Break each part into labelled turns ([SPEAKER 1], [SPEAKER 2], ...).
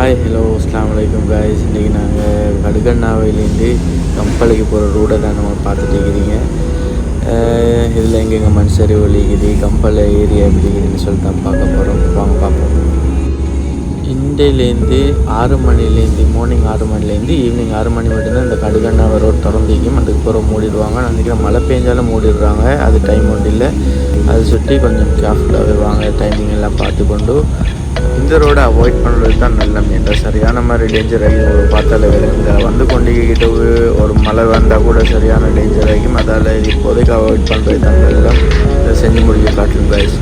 [SPEAKER 1] Hi hello அஸ்ஸலாமு அலைக்கும் guys. இன்றைக்கி நாங்கள் கடுகண்ணாவையிலேருந்து கம்பளைக்கு போகிற ரோடை தான் நம்ம பார்த்துட்டு இருக்கிறீங்க. இதில் எங்கெங்கே மண் சரிவு ஒழிக்குது, கம்பளை ஏரியா எப்படி இருக்குதுன்னு சொல்லி தான் பார்க்க போகிறோம். வாங்க பார்ப்போம். இன்றையிலேருந்து 6 மணிலேருந்து மார்னிங் 6 மணிலேருந்து ஈவினிங் 6 மணி மட்டும்தான் இந்த கடுகண்ணாவை ரோடு திறந்திக்கும். அதுக்கு பிறகு மூடிடுவாங்க. நான் நினைக்கிறேன் மழை பெஞ்சாலும் மூடிடுறாங்க. அது டைம் ஒன்று இல்லை. அதை சுற்றி கொஞ்சம் கேர்ஃபுல்லாக வருவாங்க. டைமிங் எல்லாம் பார்த்து கொண்டு இந்த ரோடை அவாய்ட் பண்ணுறது தான் நல்ல என்ற சரியான மாதிரி டேஞ்சர் ஆகி ஒரு பார்த்தால இதில் வந்து கொண்டிக்கிட்டு ஒரு மழை வந்தால் கூட சரியான டேஞ்சர் ஆகிக்கும். அதால் இது இப்போதைக்கு அவாய்ட் பண்ணுறது தான் நல்லா இதை செஞ்சு முடிக்க காட்டுங்க கைஸ்.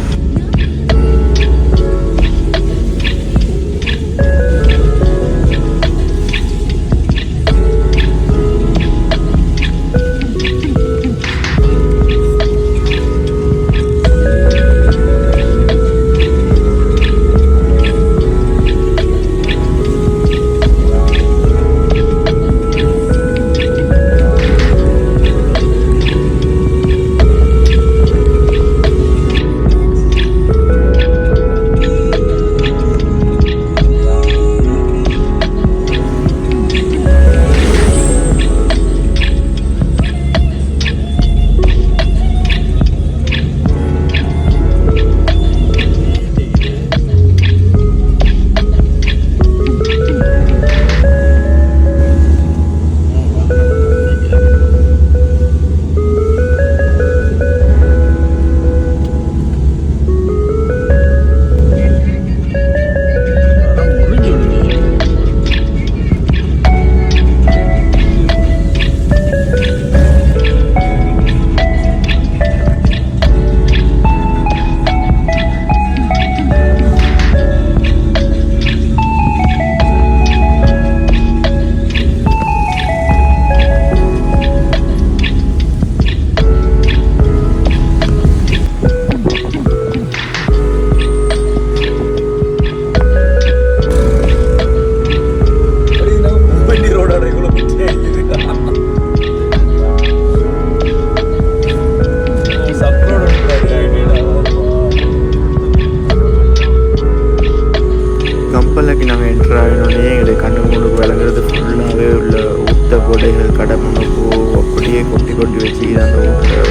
[SPEAKER 1] கம்பளைக்கு நாங்கள் என்ட்ரு ஆகினோடனே எங்களுக்கு கண்ணு முன்னுக்கு விளங்குறது ஃபுல்லாகவே உள்ள ஊத்த கொடைகள் கடை முன்னுக்கு அப்படியே கொட்டி கொட்டி வச்சு அந்த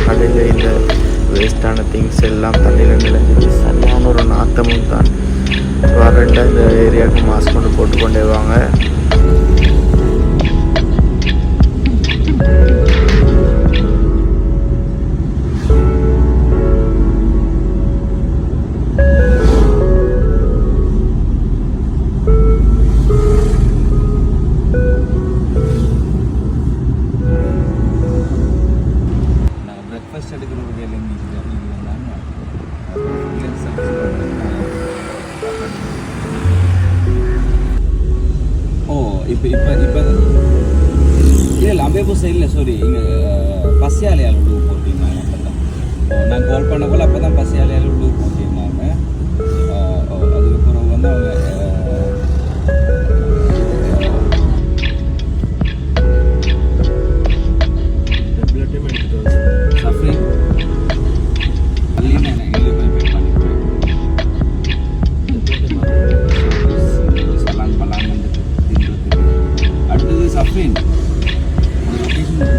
[SPEAKER 1] கடையில் இந்த வேஸ்டான திங்ஸ் எல்லாம் தண்ணியில் நினைஞ்சிட்டு சரியான ஒரு நாத்தமும் தான். வரண்டா இந்த ஏரியாவுக்கு மாஸ்க் கொண்டு போட்டு கொண்டே வாங்க.
[SPEAKER 2] இப்போ இல்லை அம்பேபூ சைடில் சாரி இங்கே பசியாலையால் உள்ளூர் போட்டிருந்தாங்க. அப்போ தான் நான் கால் பண்ண போல் அப்போ தான் பசியாலையால் உள்ளூர் போட்டிருந்தாங்க. அதுக்கப்புறம் வந்து அவங்க சஃப்ரிங் அல்லின்னு எனக்கு எல்லு போய் பே பண்ணிக்கிறேன். சலான் பலான் வந்துட்டு தின்றதுக்கு அடுத்தது சஃப்ரின்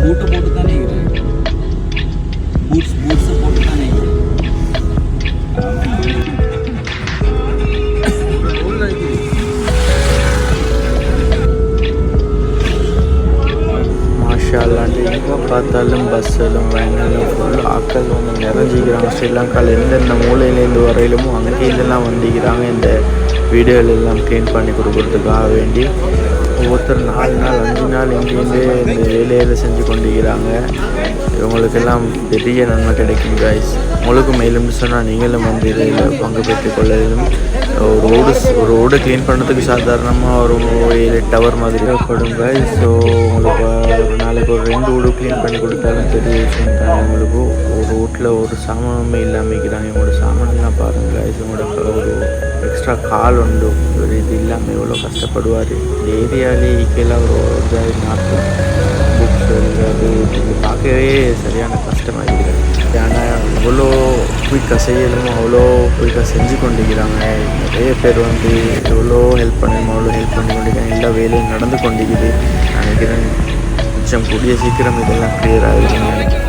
[SPEAKER 2] பூட்டை போட்டு தானே இருக்கிறேன். பூட்ஸை போட்டு தானே இருக்கிறேன்.
[SPEAKER 1] மாஷால்லாண்டு எங்கே பார்த்தாலும் பஸ்ஸிலும் வேனாலும் ஃபுல் ஆக்கள் வந்து நிறைஞ்சிக்கிறாங்க. ஸ்ரீலங்காவில் எந்தெந்த மூலையிலேருந்து வரையிலுமோ அங்கேருந்தெல்லாம் வந்துக்கிறாங்க. இந்த வீடியோவில் எல்லாம் க்ளீன் பண்ணி கொடுக்குறதுக்காக வேண்டி ஒவ்வொருத்தர் 4 நாள் 5 நாள் இங்கேருந்து இந்த வேலையில் செஞ்சு கொண்டிருக்கிறாங்க. இவங்களுக்கெல்லாம் பெரிய நன்மை கிடைக்கும் காய்ஸ். உங்களுக்கு மேலும் சொன்னால் நீங்களும் வந்து இதில் பங்கு பெற்றுக் கொள்ளலும். ஒரு ரோடு க்ளீன் பண்ணுறதுக்கு சாதாரணமாக ஒரு 7-8 ஹவர் மாதிரி தேவைப்படும் காய்ஸ். ஸோ உங்களுக்கு ஒரு நாளைக்கு ஒரு 2 வீடு க்ளீன் பண்ணி கொடுத்தாலும் பெரிய விஷயம் தான். உங்களுக்கு ஒரு வீட்டில் ஒரு சாமானமே இல்லாமல் இருக்கிறாங்க. உங்களோட சாமானெலாம் பாருங்கள் காய்ஸ். உங்களோட ஒரு எக்ஸ்ட்ரா கால் உண்டு ஒரு இது இல்லாமல் எவ்வளோ கஷ்டப்படுவார். இந்த ஏரியாவிலே ஈக்கெல்லாம் ஒரு இதாக நாட்டும் புக்ஸ் அது பார்க்கவே சரியான கஷ்டமாக இருக்குது. ஆனால் எவ்வளோ குயிக்காக செய்யணுமோ அவ்வளோ குயிக்காக செஞ்சு கொண்டிருக்கிறாங்க. நிறைய பேர் வந்து எவ்வளோ ஹெல்ப் பண்ணணுமோ அவ்வளோ ஹெல்ப் பண்ணி கொண்டிருக்காங்க. எல்லா வேலையும் நடந்து கொண்டிருக்குது. நினைக்கிறேன் கொஞ்சம் கூடிய சீக்கிரம் இதெல்லாம் கிளியர் ஆகுதுன்னு நினைக்கிறேன்.